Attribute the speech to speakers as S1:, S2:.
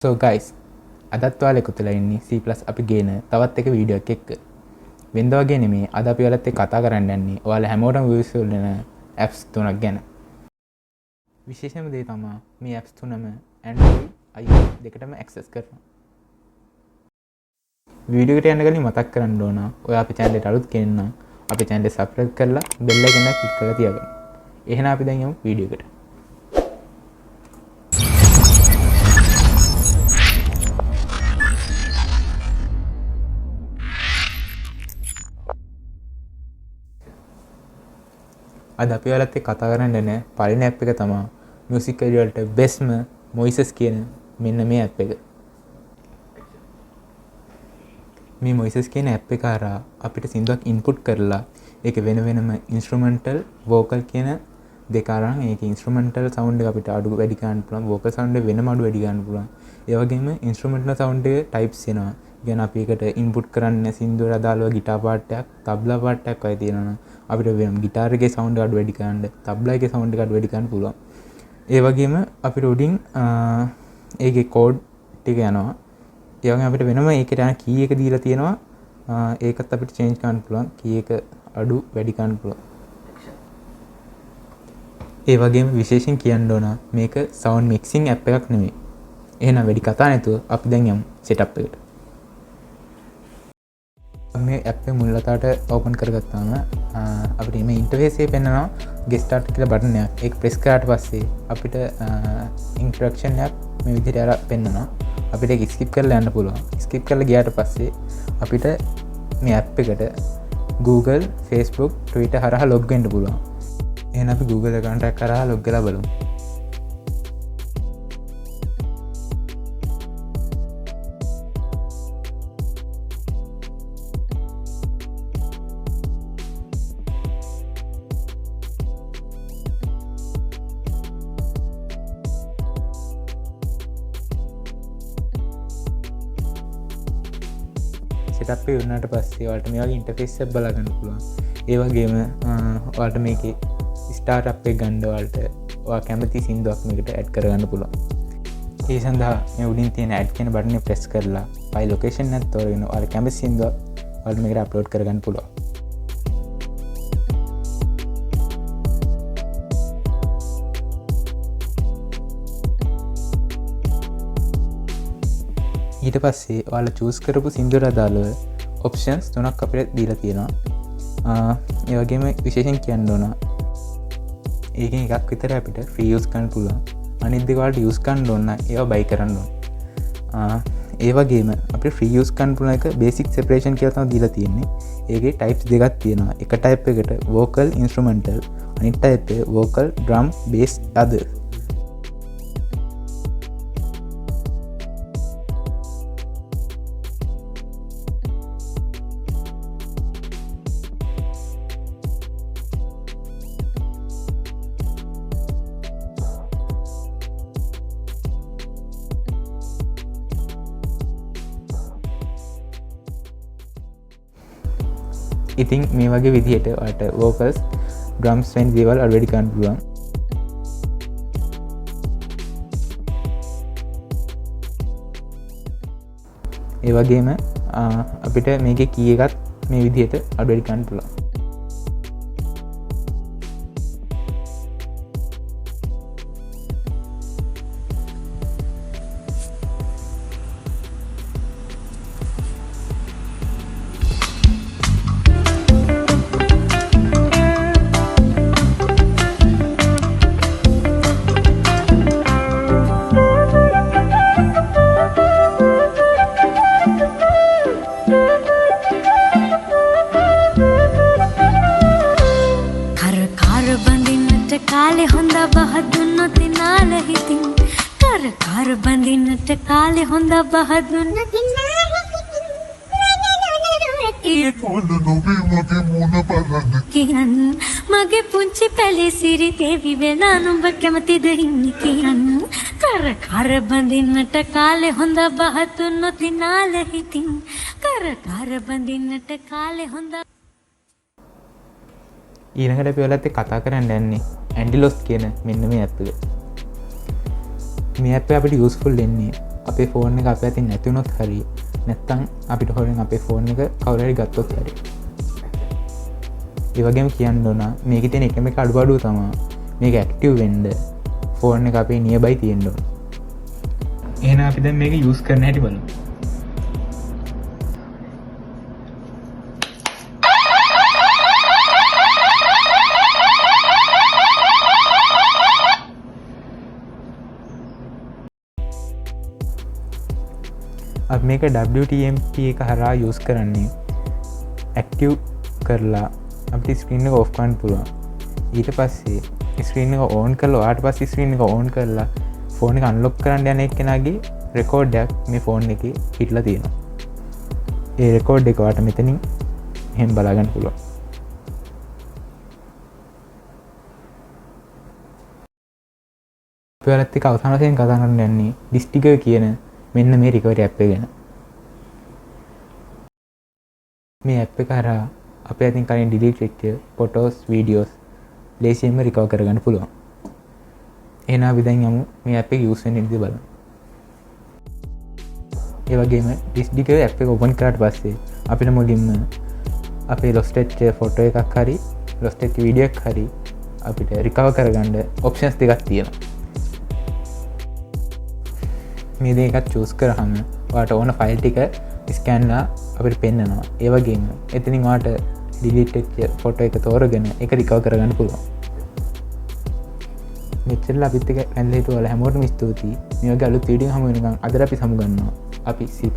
S1: So guys, අදත් ඔයාලා එකතු වෙලා ඉන්නේ C+ අපි ගේන තවත් එක වීඩියෝ එකක් එක්ක. වෙනද වගේ නෙමෙයි අද අපි ඔයාලත් එක්ක කතා කරන්න යන්නේ ඔයාලා හැමෝටම යූස්ෆුල් වෙන apps තුනක් ගැන. විශේෂම දේ තමයි මේ apps තුනම Android, iOS දෙකටම access කරනවා. වීඩියෝ එකට යන්න කලින් මතක් කරන්න ඕන ඔයා අපේ channel එකට අලුත් කෙනෙක් නම් අපේ channel එක subscribe කරලා bell icon එක click කරලා තියාගන්න. එහෙනම් අපි දැන් යමු වීඩියෝ එකට. අද අපි ඔයාලත් එක්ක කතා කරන්න යන පළවෙනි app එක තමයි music video වලට bestම Moises කියන මෙන්න මේ app එක. මේ Moises කියන app එක හරහා අපිට සින්දුවක් input කරලා ඒක වෙන වෙනම instrumental vocal කියන දෙක අරන් ඒක instrumental sound එක අපිට අඩු වැඩි ගන්න පුළුවන්, vocal sound එක වෙනම අඩු වැඩි ගන්න පුළුවන්. ඒ වගේම instrumental sound එකේ types එනවා. ගැන අපි එකට ඉන්පුට් කරන්න සින්දුවට අදාළව ගිටාර් පාර්ට් එකක්, තබ්ලා පාර්ට් එකක් වගේ තියෙනවා. අපිට වෙනම ගිටාර් එකේ සවුන්ඩ් එක අඩු වැඩි කරන්න, තබ්ලා එකේ සවුන්ඩ් එක අඩු වැඩි කරන්න පුළුවන්. ඒ වගේම අපිට උඩින් ඒකේ කෝඩ් ටික යනවා. ඒ වගේම අපිට වෙනම ඒකට යන කී එක දීලා තියෙනවා. ඒකත් අපිට චේන්ජ් කරන්න පුළුවන්. කී එක අඩු වැඩි කරන්න පුළුවන්. ඒ වගේම විශේෂයෙන් කියන්න ඕන මේක සවුන්ඩ් මික්සිං ඇප් එකක් නෙමෙයි. එහෙනම් වැඩි කතා නැතුව අපි දැන් යමු සෙටප් එකට. මේ ඇප් එක මුල් වතාවට ඕපන් කරගත්තාම අපිට මේ ඉන්ටර්ෆේස් එක පෙන්නනවා get started කියලා බටන් එකක්. ඒක ප්‍රෙස් කරාට පස්සේ අපිට ඉන්ට්‍රොඩක්ෂන් එකක් මේ විදිහට අර පෙන්නනවා. අපිට ඒක ස්කිප් කරලා යන්න පුළුවන්. ස්කිප් කරලා ගියාට පස්සේ අපිට මේ ඇප් එකට Google, Facebook, Twitter හරහා ලොග් වෙන්න පුළුවන්. එහෙනම් අපි Google account එක කරා ලොග් වෙලා බලමු. setup එක වුණාට පස්සේ ඔයාලට මේ වගේ ඉන්ටර්ෆේස් එකක් බලා ගන්න පුළුවන්. ඒ වගේම ඔයාලට මේකේ ස්ටාර්ට් එක ගන්න ඔයාලට ඔයා කැමති සින්දුවක් මේකට ඇඩ් කරගන්න පුළුවන්. ඒ සඳහා මේ උඩින් තියෙන ඇඩ් කියන බටන් එක ප්‍රෙස් කරලා ෆයිල් ලොකේෂන් එක තෝරගෙන ඔයාලා කැමති සින්දුවක් ඔයාලට මේකට අප්ලෝඩ් කරගන්න පුළුවන්. ඊට පස්සේ ඔයාලා චූස් කරපු සින්දුවට අදාළව ඔප්ෂන්ස් තුනක් අපිට දීලා තියෙනවා. ඒ වගේම විශේෂයෙන් කියන්න ඕන ඒකෙන් එකක් විතර අපිට ෆ්‍රී යූස් කරන්න පුළුවන්. අනිත් දෙක ඔයාලට යූස් කරන්න ඕන නම් ඒවා බයි කරන්න ඕන. ඒ වගේම අපිට ෆ්‍රී යූස් කරන්න පුළුවන් එක බේසික් සෙපරේෂන් කියලා තමයි දීලා තියෙන්නේ. ඒකේ ටයිප්ස් දෙකක් තියෙනවා. එක ටයිප් එකට vocal instrumental, අනිත් ටයිප් එක vocal drum bass other. ඉතින් මේ වගේ විදිහට ඔයාලට vocals, drums වැනි දේවල් අඩු වැඩි කරන්න පුළුවන්. ඒ වගේම අපිට මේකේ කී එකත් මේ විදිහට අඩු වැඩි කරන්න පුළුවන්.
S2: කාලේ හොඳ බහදුන්න තිනාල හිතින් කර බඳින්නට කාලේ හොඳ බහදුන්න තිනාල ඒ කොල්ල නොවේ මගේ මුණ බලන්න කියන්න මගේ පුංචි පැලේ සිරි දේවි වෙලා නුඹ කැමතිද ඉන්නේ කියන්න කර බඳින්නට කාලේ හොඳ බහදුන්න තිනාල හිතින් කර බඳින්නට කාලේ හොඳ
S1: ඊළඟට අපි ඔයාලත් එක්ක කතා කරන්න යන්නේ ඇන්ඩිලොස් කියන මෙන්න මේ ඇප් එක. මේ ඇප් එක අපිට යූස්ෆුල් වෙන්නේ අපේ ෆෝන් එක අප ඇතින් නැතිවුණොත් හරි නැත්තං අපිට හොරෙන් අපේ ෆෝන් එක කවුරහරි ගත්තොත් හරි. ඒවගේම කියන්න ඕන මේක තියෙන එකම අඩුපාඩුව තමා මේක ඇක්ටිව් වෙන්ඩ ෆෝන් එක අපේ නිය බයි තියෙන්ඩෝ. ඒන අපිද මේක යුස් කරන හැටි බලු. අප මේක WTMP එක හරා යස් කරන්නේ ඇක්ටව් කරලා අපි ස්ක්‍රීන් එක ඔෆ්කාන් පුළුවන්. ඊට පස්සේ ස්ක්‍රීන් එක ඕන් කරල ආට පස් ස්ක්‍රීන් එක ඕන් කරලා ෆෝන් එක අන්ලොක් කරන්න යන එක්කෙනගේ රෙකෝඩ්ඩක් මේ ෆෝන් එක හිටලා තියෙනවා. ඒ රෙකෝඩ් එක වාට මෙතනින් හෙම් බලාගන්න පුළුවන්. අපලත්තික අවසානසයෙන් කතා කරන්න යන්නේ ඩිස්ටික කියන මෙන්න මේ රිකවරි ඇප් එක ගැන. මේ ඇප් එක හරහා අපේ අතින් කලින් ඩිලීට් වෙච්ච ෆොටෝස් වීඩියෝස් ලේසියෙන්ම රිකවර් කරගන්න පුළුවන්. එහෙනම් අපි දැන් යමු මේ ඇප් එක යූස් වෙන විදිහ බලමු. ඒ වගේම ඩිස්ටික ඇප් එක ඕපන් කරාට පස්සේ අපිට මුලින්ම අපේ ලොස්ට් වෙච්ච ෆොටෝ එකක් හරි ලොස්ට් වෙච්ච වීඩියෝ එකක් හරි අපිට රිකවර් කරගන්න ඔප්ෂන්ස් දෙකක් තියෙනවා. මේ දෙකත් චූස් කරාම ඔයාලට ඕන ෆයිල් ටික ස්කෑන්ලා අපිට පෙන්නනවා. ඒ වගේම එතනින් ඔයාලට ඩිලීට් වෙච්ච ෆොටෝ එක තෝරගෙන ඒක රිකවර් කරගන්න පුළුවන්. මෙච්චරලා අපිත් එක්ක ඇඳලා හිටු ඔයාලා හැමෝටම ස්තුතියි. මේ වගේ අලුත් වීඩියෝ හමු වෙනකන් අදට අපි සමු ගන්නවා. අපි C++.